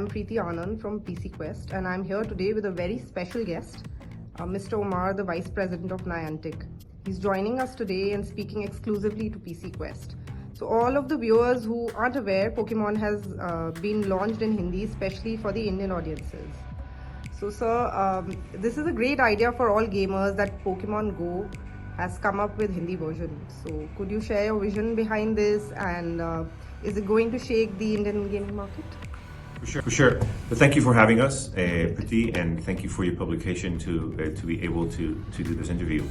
I'm Preeti Anand from PCQuest, and I'm here today with a very special guest, Mr. Omar, the Vice President of Niantic. He's joining us today and speaking exclusively to PCQuest. So all of the viewers who aren't aware, Pokemon has been launched in Hindi, especially for the Indian audiences. So sir, this is a great idea for all gamers that Pokemon Go has come up with Hindi version. So could you share your vision behind this, and is it going to shake the Indian gaming market? For sure. But thank you for having us, Priti, and thank you for your publication to be able to do this interview.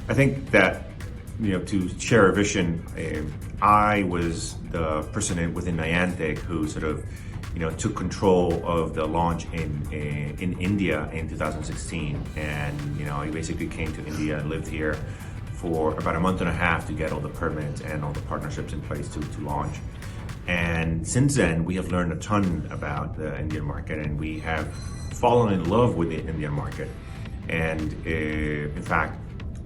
I think that, to share a vision, I was the person within Niantic who sort of, took control of the launch in India in 2016, and I basically came to India and lived here for about a month and a half to get all the permits and all the partnerships in place to launch. And since then, we have learned a ton about the Indian market, and we have fallen in love with the Indian market. And in fact,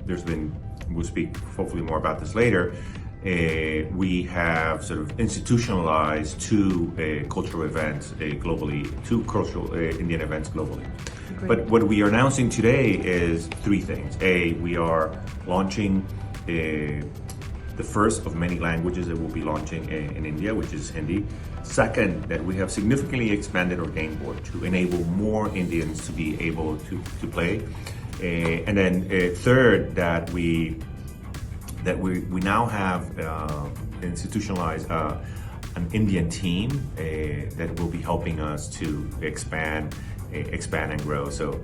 we'll speak hopefully more about this later, we have sort of institutionalized two cultural events globally, two cultural Indian events globally. Great. But what we are announcing today is three things. We are launching the first of many languages that we'll be launching in India, which is Hindi. Second, that we have significantly expanded our game board to enable more Indians to be able to play. And then third, that we now have institutionalized an Indian team that will be helping us to expand and grow. So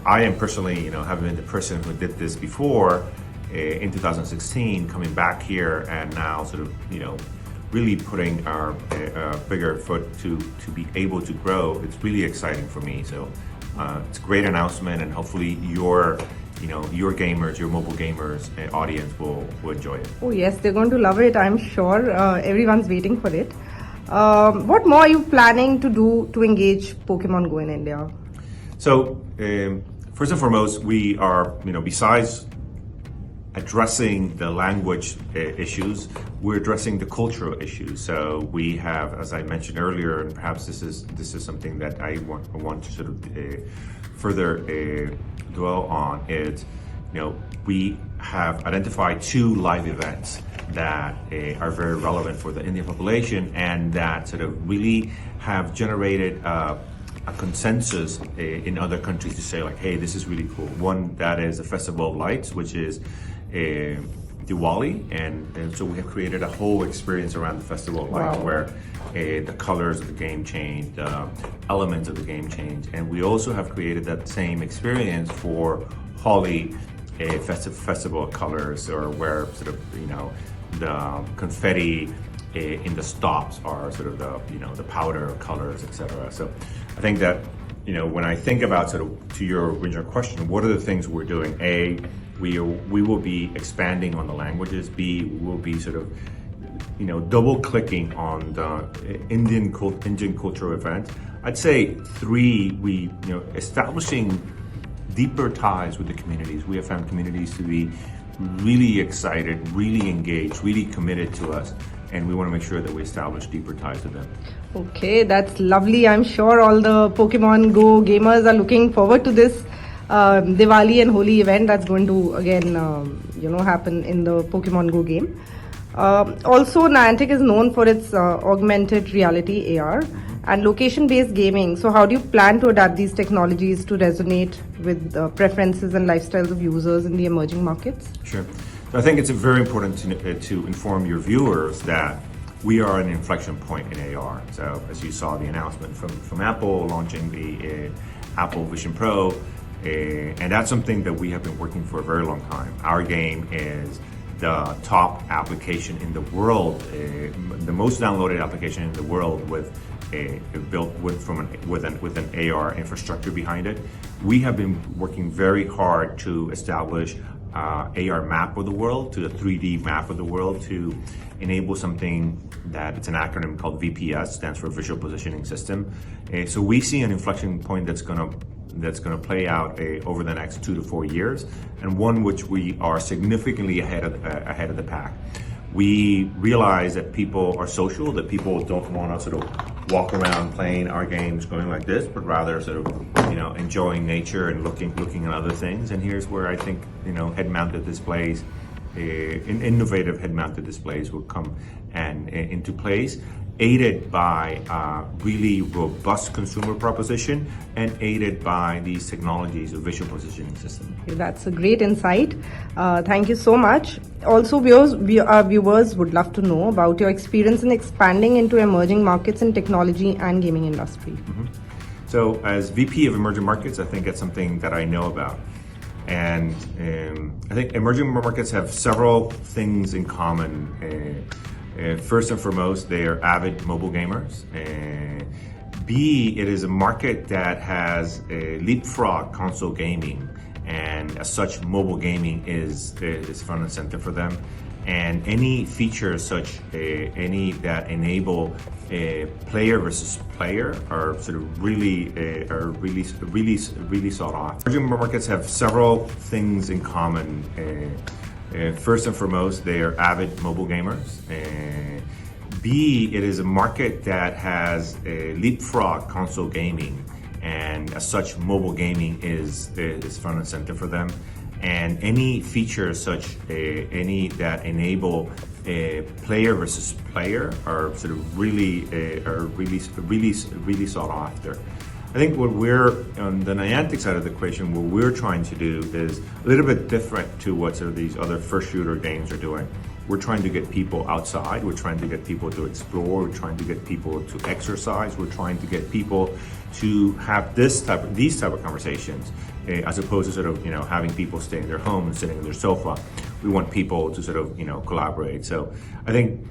I am personally, having been the person who did this before in 2016, coming back here and now sort of, really putting our bigger foot to be able to grow. It's really exciting for me. So it's a great announcement, and hopefully your gamers, your mobile gamers audience will enjoy it. Oh yes, they're going to love it, I'm sure. Everyone's waiting for it. What more are you planning to do to engage Pokemon Go in India? So first and foremost, we are, besides addressing the language issues, we're addressing the cultural issues. So we have, as I mentioned earlier, and perhaps this is something that I want to sort of further dwell on, is we have identified two live events that are very relevant for the Indian population, and that sort of really have generated a consensus in other countries to say, like, hey, this is really cool. One, that is the Festival of Lights, which is Diwali, and so we have created a whole experience around the Festival of Lights. Wow. Where the colors of the game change, the elements of the game change, and we also have created that same experience for Holi, a festival of colors, or where sort of the confetti in the stops are sort of the powder colors, etc. So I think that when I think about sort of to your original question, what are the things we're doing? A, we will be expanding on the languages. B, we will be sort of double clicking on the Indian cultural event. I'd say three, we establishing deeper ties with the communities. We have found communities to be really excited, really engaged, really committed to us, and we want to make sure that we establish deeper ties with them. Okay, that's lovely. I'm sure all the Pokemon Go gamers are looking forward to this Diwali and Holi event that's going to again happen in the Pokemon Go game. Also, Niantic is known for its augmented reality AR and location-based gaming. So how do you plan to adapt these technologies to resonate with preferences and lifestyles of users in the emerging markets? Sure. So I think it's very important to inform your viewers that we are at an inflection point in AR. So as you saw the announcement from Apple launching the Apple Vision Pro, and that's something that we have been working for a very long time. Our game is the top application in the world, the most downloaded application in the world, built with an AR infrastructure behind it. We have been working very hard to establish AR map of the world, to a 3D map of the world, to enable something that it's an acronym called VPS, stands for Visual Positioning System. So we see an inflection point that's going to play out over the next 2 to 4 years, and one which we are significantly ahead of the pack. We realize that people are social, that people don't want to sort of walk around playing our games going like this, but rather sort of, enjoying nature and looking at other things. And here's where I think, head-mounted displays, innovative head-mounted displays will come and into place, aided by really robust consumer proposition and aided by these technologies of visual positioning system. That's a great insight. Thank you so much. Also, our viewers would love to know about your experience in expanding into emerging markets in technology and gaming industry. Mm-hmm. So as VP of Emerging Markets, I think that's something that I know about. And I think emerging markets have several things in common. First and foremost, they are avid mobile gamers. B, it is a market that has leapfrog console gaming, and as such, mobile gaming is front and center for them. And any features such any that enable player versus player are sort of really sought after. Emerging markets have several things in common. First and foremost, they are avid mobile gamers. B, it is a market that has leapfrog console gaming, and as such, mobile gaming is front and center for them. And any features such any that enable player versus player are sort of really sought after. I think what we're on the Niantic side of the equation, what we're trying to do is a little bit different to what sort of these other first shooter games are doing. We're trying to get people outside. We're trying to get people to explore. We're trying to get people to exercise. We're trying to get people to have these type of conversations, as opposed to sort of having people stay in their home and sitting on their sofa. We want people to sort of collaborate. So I think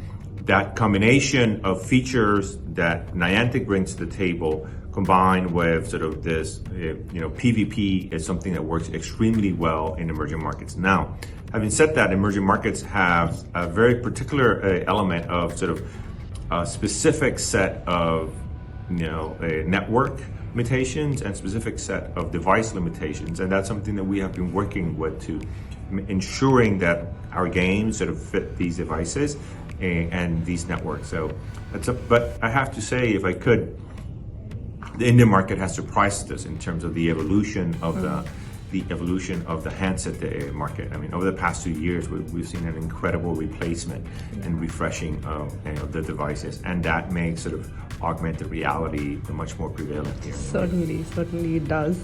that combination of features that Niantic brings to the table, combined with sort of this, PvP, is something that works extremely well in emerging markets. Now, having said that, emerging markets have a very particular element of sort of a specific set of, network limitations and specific set of device limitations, and that's something that we have been working with to ensuring that our games sort of fit these devices and these networks. So but I have to say, if I could, the Indian market has surprised us in terms of the evolution of the handset market. I mean, over the past 2 years, we've seen an incredible replacement and refreshing of the devices, and that makes sort of augmented reality much more prevalent here. Certainly it does.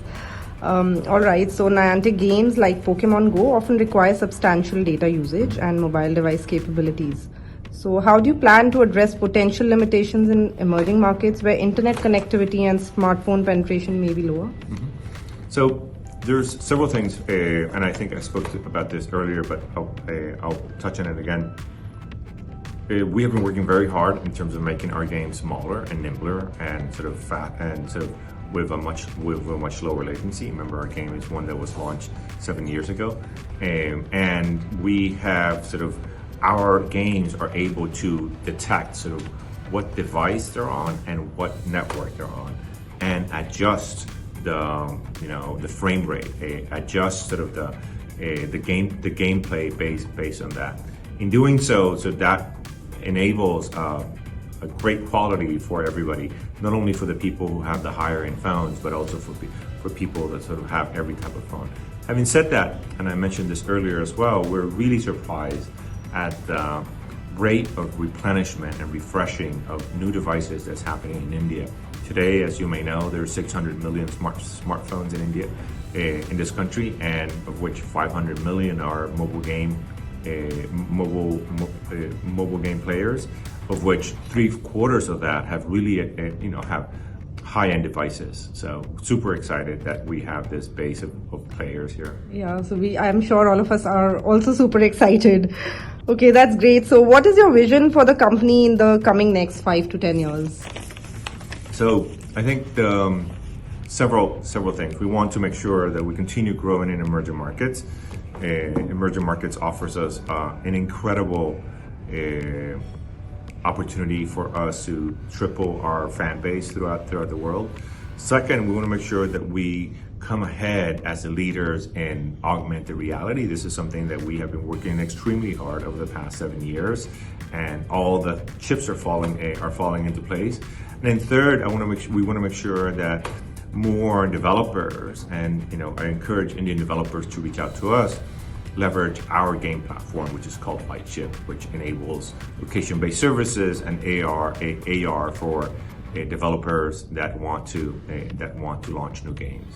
All right, so Niantic games like Pokemon Go often require substantial data usage and mobile device capabilities. So how do you plan to address potential limitations in emerging markets where internet connectivity and smartphone penetration may be lower? Mm-hmm. So there's several things, and I think I spoke about this earlier, but I'll touch on it again. We have been working very hard in terms of making our games smaller and nimbler and sort of fat and sort of with a much lower latency. Remember, our game is one that was launched 7 years ago, and we have sort of, our games are able to detect sort of what device they're on and what network they're on, and adjust the frame rate, adjust sort of the gameplay based on that. In doing so that enables a great quality for everybody, not only for the people who have the higher end phones, but also for people that sort of have every type of phone. Having said that, and I mentioned this earlier as well, we're really surprised at the rate of replenishment and refreshing of new devices that's happening in India. Today, as you may know, there are 600 million smartphones in India, in this country, and of which 500 million are mobile game players, of which 3/4 of that have really, have high-end devices. So super excited that we have this base of players here. Yeah, so I'm sure all of us are also super excited. Okay, that's great. So what is your vision for the company in the coming next 5 to 10 years? So I think several things. We want to make sure that we continue growing in emerging markets. Emerging markets offers us an incredible opportunity for us to triple our fan base throughout the world. Second, we want to make sure that we come ahead as the leaders in augmented reality. This is something that we have been working extremely hard over the past 7 years, and all the chips are falling into place. And then third, we want to make sure that more developers, and I encourage Indian developers to reach out to us, leverage our game platform, which is called FlightShip, which enables location-based services and AR for developers that want to launch new games.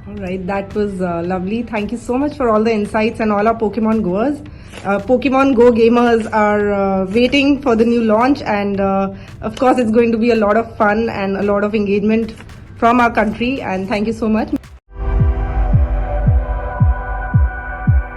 All right, that was lovely. Thank you so much for all the insights, and all our Pokemon goers. Pokemon Go gamers are waiting for the new launch, and of course it's going to be a lot of fun and a lot of engagement from our country, and thank you so much.